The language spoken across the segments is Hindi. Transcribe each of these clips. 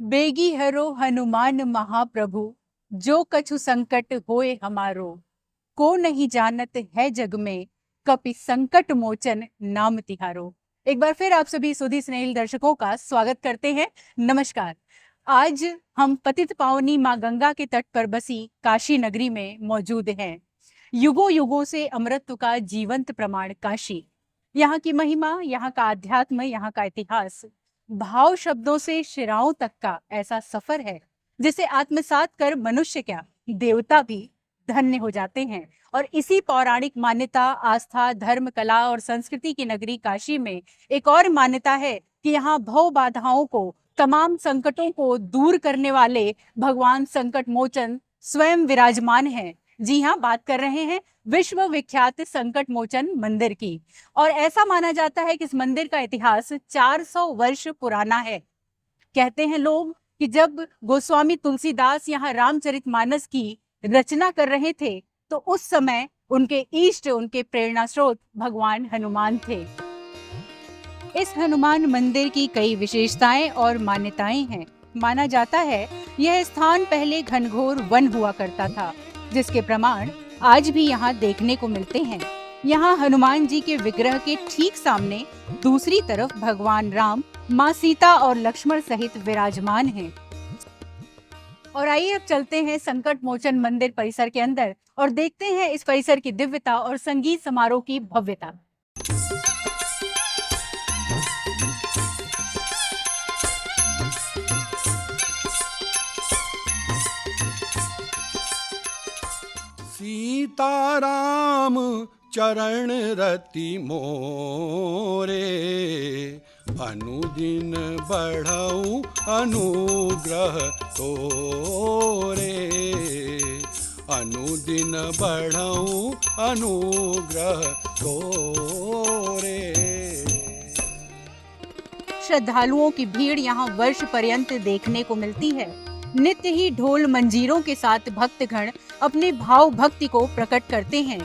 बेगी हरो हनुमान महाप्रभु, जो कछु संकट होए हमारो। को नहीं जानत है जग में, कपि संकट मोचन नाम तिहारो। एक बार फिर आप सभी सुधी स्नेहिल दर्शकों का स्वागत करते हैं। नमस्कार। आज हम पतित पावनी माँ गंगा के तट पर बसी काशी नगरी में मौजूद हैं। युगों युगों से अमरत्व का जीवंत प्रमाण काशी। यहाँ की महिमा, यहाँ का आध्यात्म, यहाँ का इतिहास भाव शब्दों से शिराओं तक का ऐसा सफर है जिसे आत्मसात कर मनुष्य क्या, देवता भी धन्य हो जाते हैं। और इसी पौराणिक मान्यता, आस्था, धर्म, कला और संस्कृति की नगरी काशी में एक और मान्यता है कि यहाँ भव बाधाओं को, तमाम संकटों को दूर करने वाले भगवान संकट मोचन स्वयं विराजमान हैं। जी हाँ, बात कर रहे हैं विश्व विख्यात संकट मोचन मंदिर की। और ऐसा माना जाता है कि इस मंदिर का इतिहास 400 वर्ष पुराना है। कहते हैं लोग कि जब गोस्वामी तुलसीदास यहाँ रामचरितमानस की रचना कर रहे थे तो उस समय उनके इष्ट, उनके प्रेरणा स्रोत भगवान हनुमान थे। इस हनुमान मंदिर की कई विशेषताएं और मान्यताएं हैं। माना जाता है यह स्थान पहले घनघोर वन हुआ करता था, जिसके प्रमाण आज भी यहाँ देखने को मिलते हैं। यहाँ हनुमान जी के विग्रह के ठीक सामने दूसरी तरफ भगवान राम, माँ सीता और लक्ष्मण सहित विराजमान हैं। और आइए अब चलते हैं संकट मोचन मंदिर परिसर के अंदर और देखते हैं इस परिसर की दिव्यता और संगीत समारोह की भव्यता। सीताराम चरण रति मोरे, अनुदिन बढ़ऊ अनुग्रह तोरे। अनुदिन बढ़ऊ अनुग्रह तोरे। श्रद्धालुओं की भीड़ यहाँ वर्ष पर्यंत देखने को मिलती है। नित्य ही ढोल मंजीरों के साथ भक्तगण अपने भाव भक्ति को प्रकट करते हैं।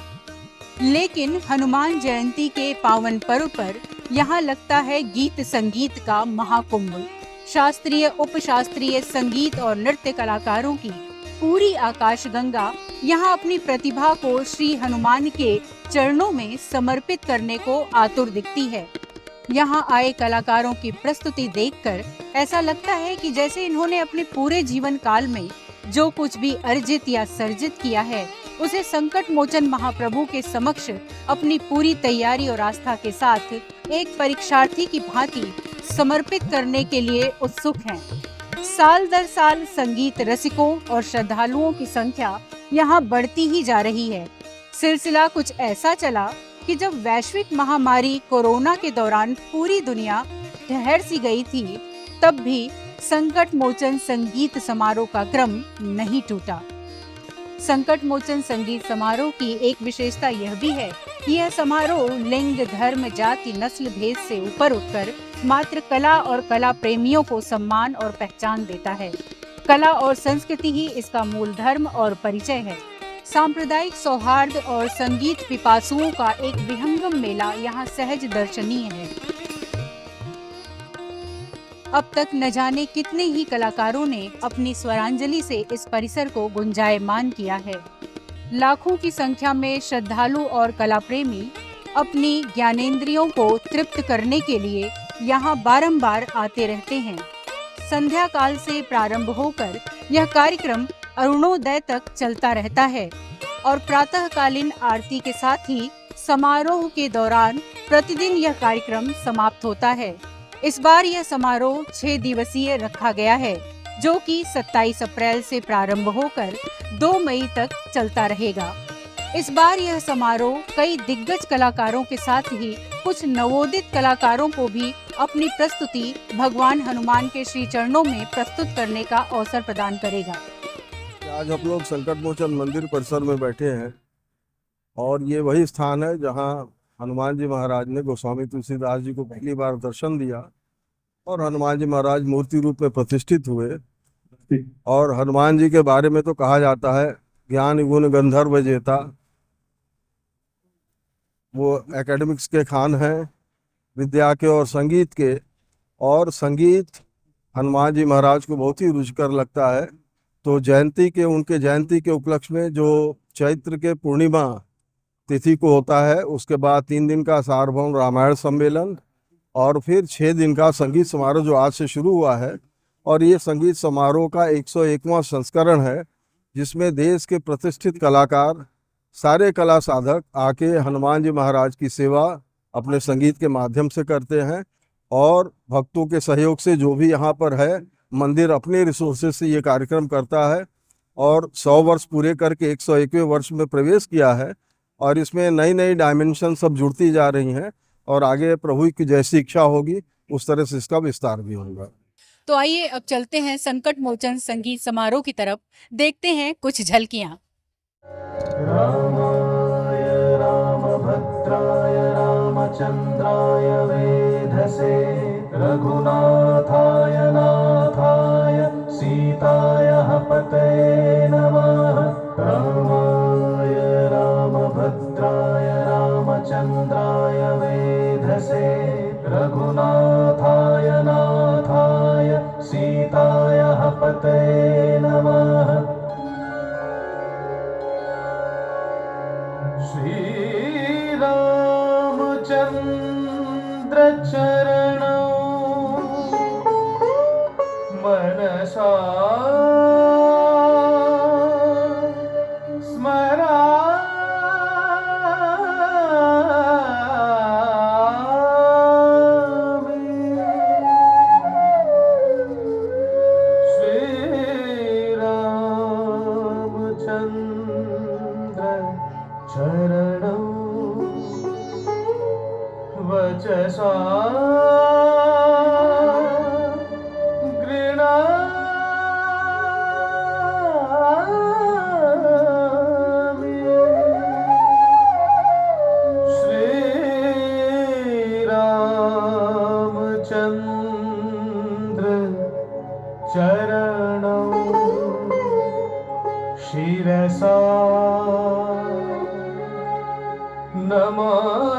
लेकिन हनुमान जयंती के पावन पर्व पर यहाँ लगता है गीत संगीत का महाकुंभ। शास्त्रीय, उपशास्त्रीय संगीत और नृत्य कलाकारों की पूरी आकाशगंगा यहाँ अपनी प्रतिभा को श्री हनुमान के चरणों में समर्पित करने को आतुर दिखती है। यहाँ आए कलाकारों की प्रस्तुति देखकर ऐसा लगता है कि जैसे इन्होंने अपने पूरे जीवन काल में जो कुछ भी अर्जित या सर्जित किया है उसे संकट मोचन महाप्रभु के समक्ष अपनी पूरी तैयारी और आस्था के साथ एक परीक्षार्थी की भांति समर्पित करने के लिए उत्सुक हैं। साल दर साल संगीत रसिकों और श्रद्धालुओं की संख्या यहाँ बढ़ती ही जा रही है। सिलसिला कुछ ऐसा चला कि जब वैश्विक महामारी कोरोना के दौरान पूरी दुनिया ठहर सी गई थी, तब भी संकट मोचन संगीत समारोह का क्रम नहीं टूटा। संकट मोचन संगीत समारोह की एक विशेषता यह भी है कि यह समारोह लिंग, धर्म, जाति, नस्ल भेद से ऊपर उठकर मात्र कला और कला प्रेमियों को सम्मान और पहचान देता है। कला और संस्कृति ही इसका मूल धर्म और परिचय है। सांप्रदायिक सौहार्द और संगीत पिपासुओं का एक विहंगम मेला यहाँ सहज दर्शनीय है। अब तक न जाने कितने ही कलाकारों ने अपनी स्वरांजलि से इस परिसर को गुंजायमान किया है। लाखों की संख्या में श्रद्धालु और कला प्रेमी अपनी ज्ञानेंद्रियों को तृप्त करने के लिए यहाँ बारंबार आते रहते हैं। संध्या काल से प्रारंभ होकर यह कार्यक्रम अरुणोदय तक चलता रहता है और प्रातःकालीन आरती के साथ ही समारोह के दौरान प्रतिदिन यह कार्यक्रम समाप्त होता है। इस बार यह समारोह 6 दिवसीय रखा गया है, जो कि 27 अप्रैल से प्रारंभ होकर 2 मई तक चलता रहेगा। इस बार यह समारोह कई दिग्गज कलाकारों के साथ ही कुछ नवोदित कलाकारों को भी अपनी प्रस्तुति भगवान हनुमान के श्री चरणों में प्रस्तुत करने का अवसर प्रदान करेगा। आज हम लोग संकट मोचन मंदिर परिसर में बैठे हैं और ये वही स्थान है जहां हनुमान जी महाराज ने गोस्वामी तुलसीदास जी को पहली बार दर्शन दिया और हनुमान जी महाराज मूर्ति रूप में प्रतिष्ठित हुए। और हनुमान जी के बारे में तो कहा जाता है ज्ञान गुण गंधर्व जेता, वो एकेडमिक्स के खान हैं, विद्या के और संगीत के। और संगीत हनुमान जी महाराज को बहुत ही रुचिकर लगता है। तो उनके जयंती के उपलक्ष्य में जो चैत्र के पूर्णिमा तिथि को होता है, उसके बाद 3 दिन का सार्वभौम रामायण सम्मेलन और फिर 6 दिन का संगीत समारोह जो आज से शुरू हुआ है। और ये संगीत समारोह का 101वां संस्करण है, जिसमें देश के प्रतिष्ठित कलाकार, सारे कला साधक आके हनुमान जी महाराज की सेवा अपने संगीत के माध्यम से करते हैं। और भक्तों के सहयोग से जो भी यहाँ पर है, मंदिर अपने रिसोर्सेज से ये कार्यक्रम करता है और 100 वर्ष पूरे करके 101वें वर्ष में प्रवेश किया है। और इसमें नई नई डायमेंशन सब जुड़ती जा रही हैं और आगे प्रभु की जैसी इच्छा होगी उस तरह से इसका विस्तार भी होगा। तो आइए अब चलते हैं संकट मोचन संगीत समारोह की तरफ, देखते हैं कुछ झलकियां। रामाय रामभद्राय रामचन्द्राय वेधसे रघुनाथाय नाथाय सीताय पतये नमः। रामाय रामभद्राय रामचन्द्राय वेधसे रघुनाथाय नाथाय सीताय पतये नमः। श्री रामचन्द्र चरणौ मनसा स्मरामि। श्री रामचन्द्र चरणौ वचसा गृह्णामि। श्री रामचन्द्र चरणौ शिरसा नमामि।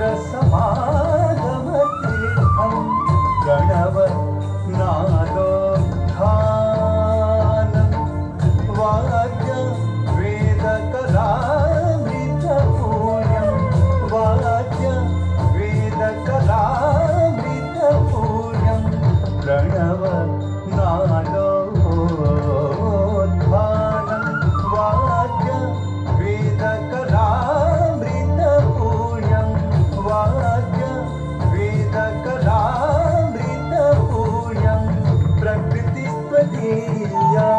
रुद्रसमागमतीर्थं गणवनादोत्थानं वाद्य वेदकलामृतपूर्यं वाद्य वेदकलामृतपूर्यं प्रणवनादोत्थानं वाद्य वेदकलामृतपूर्यं वाद्य वेदकलामृतपूर्यं प्रकृतिस्त्वदीया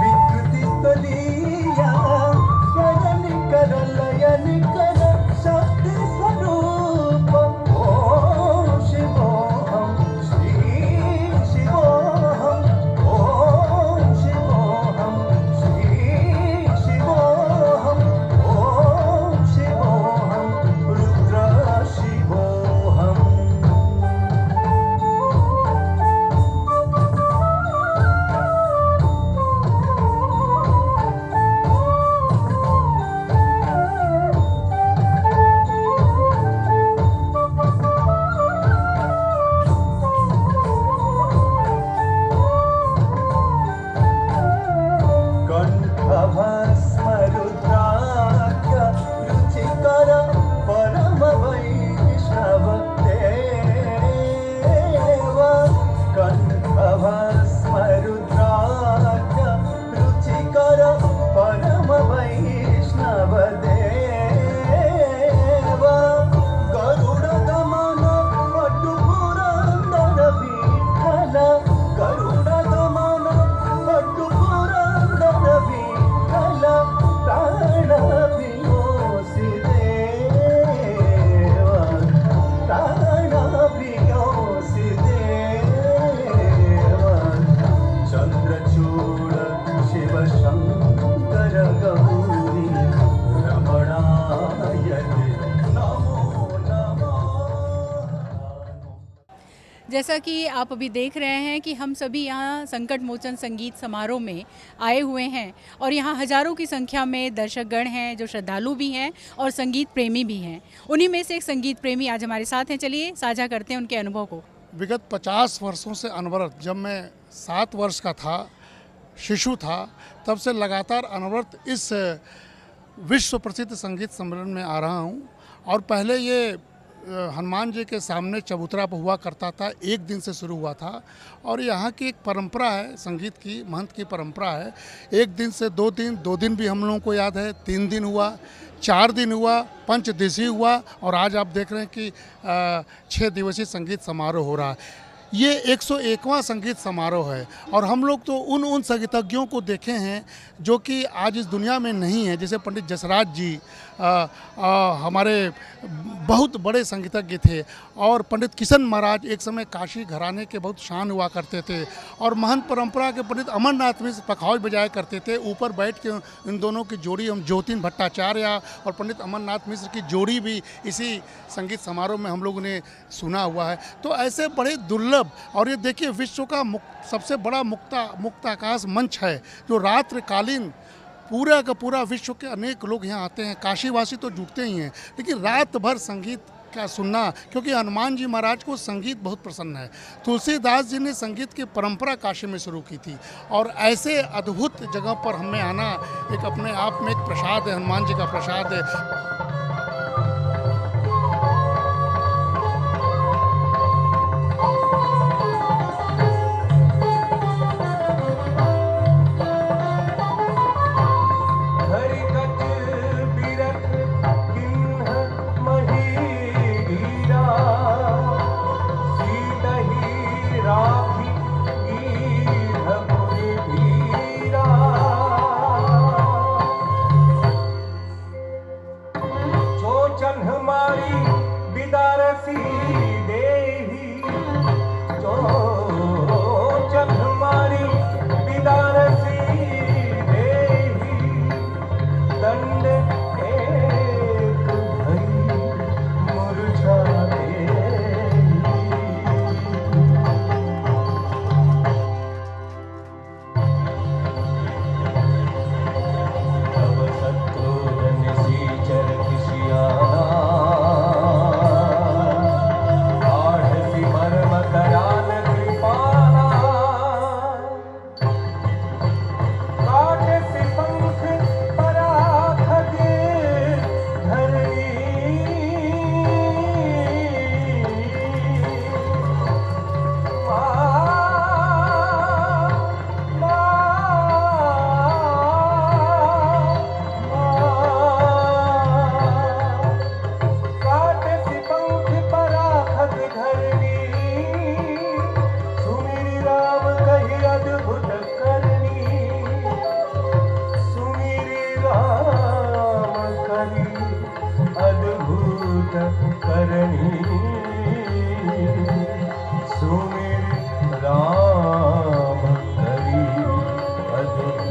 विकृतिस्त्वदीया स्वरनिकरलयनिकर शक्तिस्वरूपम् ॐ शिवोऽहं श्री शिवोऽहं ॐ शिवोऽहं श्री शिवोऽहं ॐ शिवोऽहं रुद्र शिवोऽहम् कण्ठभस्मरुद्राक्ष रुचिकर परमवैष्णवदेव कण्ठभस्मरुद्राक्ष रुचिकर परमवैष्णवदेव गरुडदमन वटुपुरन्दर विठ्ठल गरुडदमन वटुपुरन्दर विठ्ठल प्राणप्रियोऽसि देव प्राणप्रियोऽसि देव चन्द्रचूड शिवशङ्कर गौरी रमणाय ते नमो नमः। जैसा कि आप अभी देख रहे हैं कि हम सभी यहाँ संकट मोचन संगीत समारोह में आए हुए हैं और यहाँ हजारों की संख्या में दर्शकगण हैं जो श्रद्धालु भी हैं और संगीत प्रेमी भी हैं। उन्हीं में से एक संगीत प्रेमी आज हमारे साथ हैं। चलिए साझा करते हैं उनके अनुभव को। विगत 50 वर्षों से अनवरत, जब मैं 7 वर्ष का था, शिशु था, तब से लगातार अनवरत इस विश्व प्रसिद्ध संगीत सम्मेलन में आ रहा हूँ। और पहले ये हनुमान जी के सामने चबूतरा पर हुआ करता था, एक दिन से शुरू हुआ था। और यहाँ की एक परंपरा है, संगीत की महंत की परंपरा है। एक दिन से 2 दिन, 2 दिन भी हम लोगों को याद है, 3 दिन हुआ, 4 दिन हुआ, 5 दिवसीय हुआ और आज आप देख रहे हैं कि 6 दिवसीय संगीत समारोह हो रहा है। ये 101वां संगीत समारोह है और हम लोग तो उन संगीतज्ञों को देखे हैं जो कि आज इस दुनिया में नहीं है। जैसे पंडित जसराज जी हमारे बहुत बड़े संगीतज्ञ थे और पंडित किशन महाराज एक समय काशी घराने के बहुत शान हुआ करते थे और महंत परंपरा के पंडित अमरनाथ मिश्र पखावज बजाया करते थे। ऊपर बैठ के इन दोनों की जोड़ी हम ज्योतिन भट्टाचार्य और पंडित अमरनाथ मिश्र की जोड़ी भी इसी संगीत समारोह में हम लोगों ने सुना हुआ है। तो ऐसे बड़े दुर्लभ, और ये देखिए विश्व का सबसे बड़ा मुक्ताकाश मंच है जो रात्रिकालीन पूरा का पूरा विश्व के अनेक लोग यहाँ आते हैं। काशीवासी तो जुटते ही हैं, लेकिन रात भर संगीत का सुनना, क्योंकि हनुमान जी महाराज को संगीत बहुत पसंद है। तुलसीदास जी ने संगीत की परंपरा काशी में शुरू की थी और ऐसे अद्भुत जगह पर हमें आना एक अपने आप में एक प्रसाद है, हनुमान जी का प्रसाद है। धरणी सुमिर राम करी अद्भुत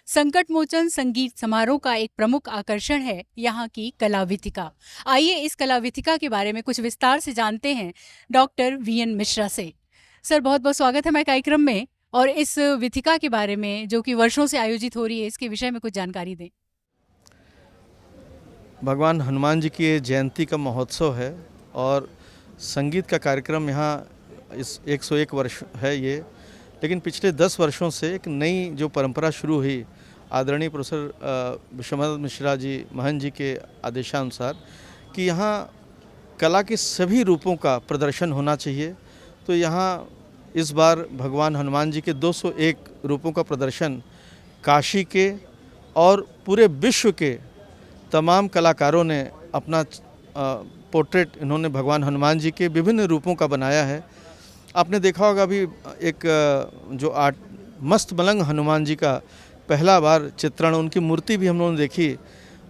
संकट मोचन संगीत समारोह का एक प्रमुख आकर्षण है यहाँ की कलाविथिका। आइए इस कलाविथिका के बारे में कुछ विस्तार से जानते हैं डॉक्टर वीएन मिश्रा से। सर, बहुत बहुत स्वागत है हमारे कार्यक्रम में, और इस विथिका के बारे में जो कि वर्षों से आयोजित हो रही है, इसके विषय में कुछ जानकारी दें। भगवान हनुमान जी की जयंती का महोत्सव है और संगीत का कार्यक्रम यहाँ इस 101 वर्ष है ये, लेकिन पिछले 10 वर्षों से एक नई जो परंपरा शुरू हुई आदरणीय प्रोफेसर विश्वनाथ मिश्रा जी महंत जी के आदेशानुसार कि यहाँ कला के सभी रूपों का प्रदर्शन होना चाहिए। तो यहाँ इस बार भगवान हनुमान जी के 201 रूपों का प्रदर्शन काशी के और पूरे विश्व के तमाम कलाकारों ने अपना पोर्ट्रेट इन्होंने भगवान हनुमान जी के विभिन्न रूपों का बनाया है। आपने देखा होगा अभी एक जो मस्त मलंग हनुमान जी का पहला बार चित्रण, उनकी मूर्ति भी हम लोगों ने देखी।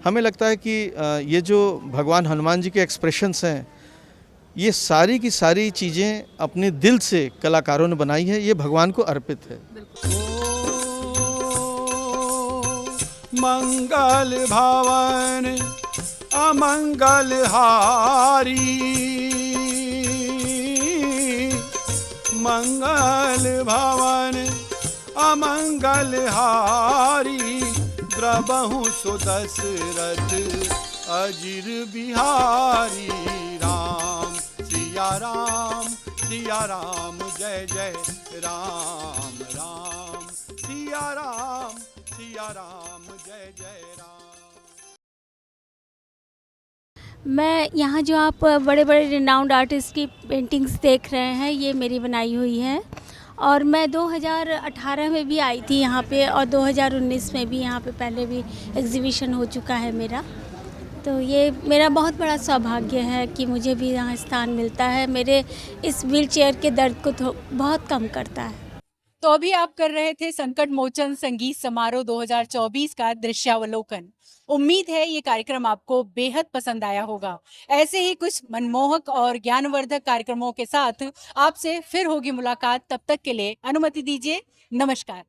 हमें लगता है कि ये जो भगवान हनुमान जी के एक्सप्रेशंस हैं, ये सारी की सारी चीज़ें अपने दिल से कलाकारों ने बनाई है, ये भगवान को अर्पित है। मंगल भवन अमंगल हारी, मंगल भवन अमंगल हारी, द्रबहु सुदशरथ अजिर बिहारी। राम सिया राम जय जय राम, राम सिया राम जय जय राम। मैं यहाँ जो आप बड़े बड़े रिनाउंड आर्टिस्ट की पेंटिंग्स देख रहे हैं, ये मेरी बनाई हुई है। और मैं 2018 में भी आई थी यहाँ पे, और 2019 में भी यहाँ पे पहले भी एग्जीबिशन हो चुका है मेरा। तो ये मेरा बहुत बड़ा सौभाग्य है कि मुझे भी यहाँ स्थान मिलता है। मेरे इस व्हीलचेयर के दर्द को बहुत कम करता है। तो अभी आप कर रहे थे संकट मोचन संगीत समारोह 2024 का दृश्यावलोकन। उम्मीद है ये कार्यक्रम आपको बेहद पसंद आया होगा। ऐसे ही कुछ मनमोहक और ज्ञानवर्धक कार्यक्रमों के साथ आपसे फिर होगी मुलाकात। तब तक के लिए अनुमति दीजिए, नमस्कार।